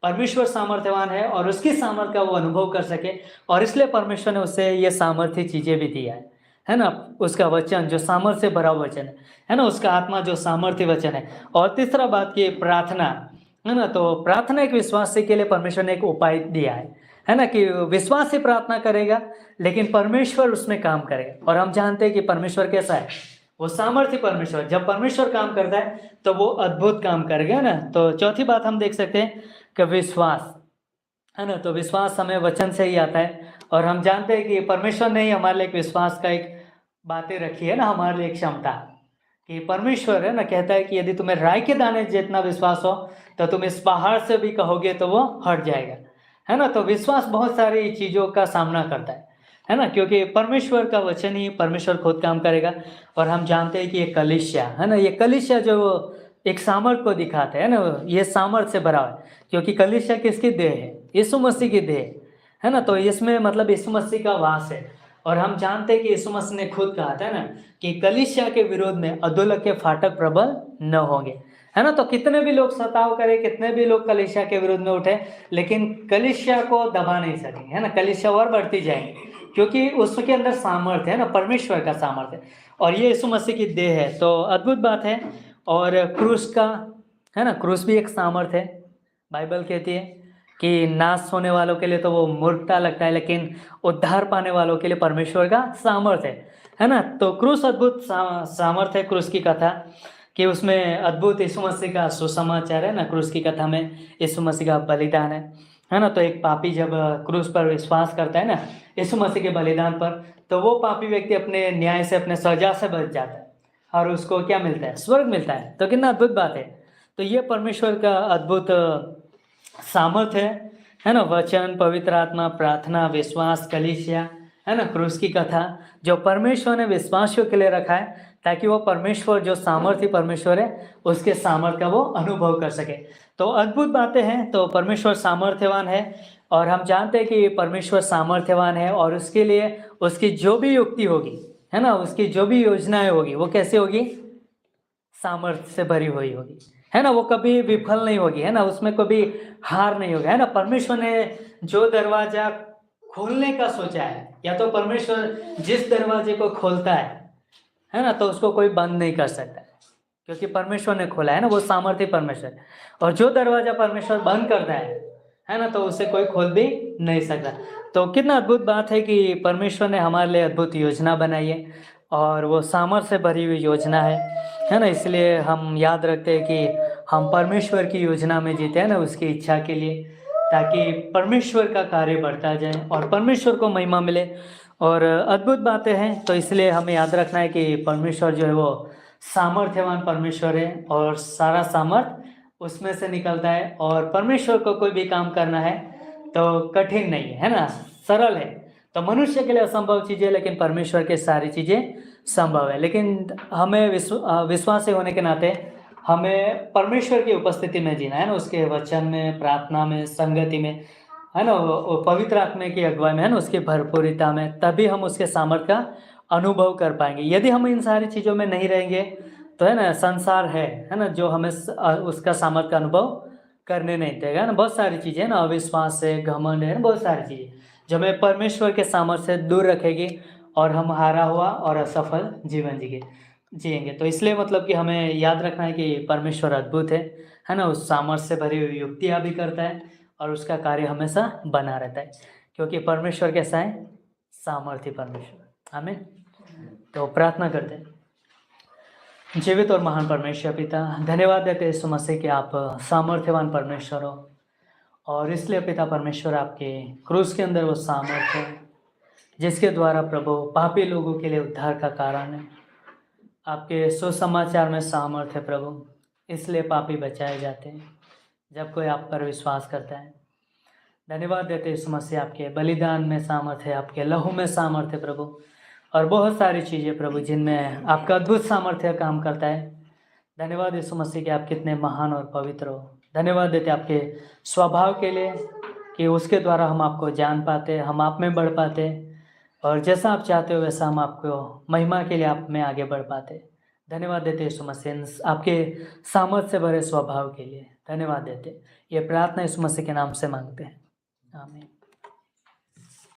परमेश्वर सामर्थ्यवान है और उसकी सामर्थ्य का वो अनुभव कर सके, और इसलिए परमेश्वर ने उसे ये सामर्थ्य चीज़ें भी दिया है ना। उसका वचन जो सामर्थ्य से भरा वचन है ना, उसका आत्मा जो सामर्थ्य वचन है। और तीसरा बात की प्रार्थना, है ना, तो प्रार्थना एक विश्वासी के लिए परमेश्वर ने एक उपाय दिया है ना, कि विश्वासी प्रार्थना करेगा लेकिन परमेश्वर उसमें काम करेगा। और हम जानते हैं कि परमेश्वर कैसा है, वो सामर्थ्य परमेश्वर, जब परमेश्वर काम करता है तो वो अद्भुत काम करेगा ना। तो चौथी बात हम देख सकते हैं कि विश्वास, है ना, तो विश्वास हमें वचन से ही आता है। और हम जानते हैं कि परमेश्वर ने ही हमारे लिए एक विश्वास का एक बातें रखी है ना, हमारे लिए एक क्षमता, कि परमेश्वर, है ना, कहता है कि यदि तुम्हें राई के दाने जितना विश्वास हो तो तुम इस पहाड़ से भी कहोगे तो वो हट जाएगा, है ना। तो विश्वास बहुत सारी चीज़ों का सामना करता है ना, क्योंकि परमेश्वर का वचन ही परमेश्वर खुद काम करेगा। और हम जानते हैं कि ये कलीसिया, है ना, ये कलीसिया जो एक सामर्थ्य को दिखाते हैं ना, ये सामर्थ्य से भरा है, क्योंकि कलीसिया किसकी देह है, यीशु मसीह की देह है ना। तो इसमें मतलब यीशु मसीह का वास है। और हम जानते हैं कि यीशु मसीह ने खुद कहा था ना कि कलीसिया के विरोध में अधोलोक के फाटक प्रबल न होंगे, है ना। तो कितने भी लोग सताव करें, कितने भी लोग कलीसिया के विरोध में उठे, लेकिन कलीसिया को दबा नहीं सकेंगे, है ना, कलीसिया और बढ़ती जाएंगी। क्योंकि उसके अंदर सामर्थ्य है ना, परमेश्वर का सामर्थ्य, और ये यीशु मसीह की देह है। तो अद्भुत बात है। और क्रूस का है ना, क्रूस भी एक सामर्थ्य है। बाइबल कहती है कि नाश होने वालों के लिए तो वो मूर्खता लगता है, लेकिन उद्धार पाने वालों के लिए परमेश्वर का सामर्थ्य है ना। तो क्रूस अद्भुत सामर्थ्य है। क्रूस की कथा कि उसमें अद्भुत यीशु मसीह का सुसमाचार है ना। क्रूस की कथा में यीशु मसीह का बलिदान है ना। तो एक पापी जब क्रूस पर विश्वास करता है ना यीशु मसीह के बलिदान पर, तो वो पापी व्यक्ति अपने न्याय से, अपने सजा से बच जाता है और उसको क्या मिलता है? स्वर्ग मिलता है। तो कितना अद्भुत बात है। तो ये परमेश्वर का अद्भुत सामर्थ्य है ना। वचन, पवित्र आत्मा, प्रार्थना, विश्वास, कलीसिया है ना, क्रूस की कथा, जो परमेश्वर ने विश्वासियों के लिए रखा है ताकि वो परमेश्वर, जो सामर्थ्य परमेश्वर है, उसके सामर्थ्य का वो अनुभव कर सके। तो अद्भुत बातें हैं। तो परमेश्वर सामर्थ्यवान है और हम जानते हैं कि परमेश्वर सामर्थ्यवान है, और उसके लिए उसकी जो भी युक्ति होगी है ना, उसकी जो भी योजनाएं होगी, वो कैसे होगी? सामर्थ्य से भरी हुई होगी है ना। वो कभी विफल नहीं होगी है ना, उसमें कभी हार नहीं होगा है ना। परमेश्वर ने जो दरवाजा खोलने का सोचा है, या तो परमेश्वर जिस दरवाजे को खोलता है ना, तो उसको कोई बंद नहीं कर सकता, क्योंकि परमेश्वर ने खोला है ना, वो सामर्थ्य परमेश्वर है। और जो दरवाजा परमेश्वर बंद करता है ना, तो उसे कोई खोल भी नहीं सकता। तो कितना अद्भुत बात है कि परमेश्वर ने हमारे लिए अद्भुत योजना बनाई है, और वो सामर्थ्य से भरी हुई योजना है ना। इसलिए हम याद रखते हैं कि हम परमेश्वर की योजना में जीते हैं ना, उसकी इच्छा के लिए, ताकि परमेश्वर का कार्य बढ़ता जाए और परमेश्वर को महिमा मिले। और अद्भुत बातें हैं। तो इसलिए हमें याद रखना है कि परमेश्वर जो है वो सामर्थ्यवान परमेश्वर है, और सारा सामर्थ उसमें से निकलता है। और परमेश्वर को कोई भी काम करना है तो कठिन नहीं है ना, सरल है। तो मनुष्य के लिए असंभव चीज़ें, लेकिन परमेश्वर के सारी चीज़ें संभव है। लेकिन हमें विश्वासी होने के नाते हमें परमेश्वर की उपस्थिति में जीना है ना, उसके वचन में, प्रार्थना में, संगति में है ना, वो पवित्र आत्मा की अगुवाई में है ना, उसकी भरपूरिता में, तभी हम उसके सामर्थ्य का अनुभव कर पाएंगे। यदि हम इन सारी चीज़ों में नहीं रहेंगे तो है ना, संसार है ना, जो हमें उसका सामर्थ्य का अनुभव करने नहीं देगा ना। बहुत सारी चीज़ें ना, अविश्वास है, घमंड है ना, बहुत सारी चीज़ें जो हमें परमेश्वर के सामर्थ्य से दूर रखेगी, और हम हारा हुआ और असफल जीवन जिएंगे। तो इसलिए मतलब कि हमें याद रखना है कि परमेश्वर अद्भुत है ना, उस सामर्थ्य से भरी हुई युक्तियाँ भी करता है, और उसका कार्य हमेशा बना रहता है, क्योंकि परमेश्वर कैसा है? सामर्थ्य परमेश्वर। आमीन। तो प्रार्थना करते हैं। जीवित और महान परमेश्वर पिता, धन्यवाद देते हैं यीशु मसीह कि आप सामर्थ्यवान परमेश्वर हो, और इसलिए पिता परमेश्वर आपके क्रूस के अंदर वो सामर्थ्य है जिसके द्वारा प्रभु पापी लोगों के लिए उद्धार का कारण है। आपके सुसमाचार में सामर्थ्य है प्रभु, इसलिए पापी बचाए जाते हैं जब कोई आप पर विश्वास करता है। धन्यवाद देते यीशु मसीह, आपके बलिदान में सामर्थ्य है, आपके लहू में सामर्थ्य है प्रभु, और बहुत सारी चीज़ें प्रभु जिनमें आपका अद्भुत सामर्थ्य काम करता है। धन्यवाद यीशु मसीह कि आप कितने महान और पवित्र हो। धन्यवाद देते आपके स्वभाव के लिए कि उसके द्वारा हम आपको जान पाते, हम आप में बढ़ पाते, और जैसा आप चाहते हो वैसा हम आपको महिमा के लिए आप में आगे बढ़ पाते। धन्यवाद देते यीशु मसीह आपके सामर्थ्य से भरे स्वभाव के लिए। धन्यवाद देते। ये प्रार्थना यीशु मसीह के नाम से मांगते हैं। आमीन।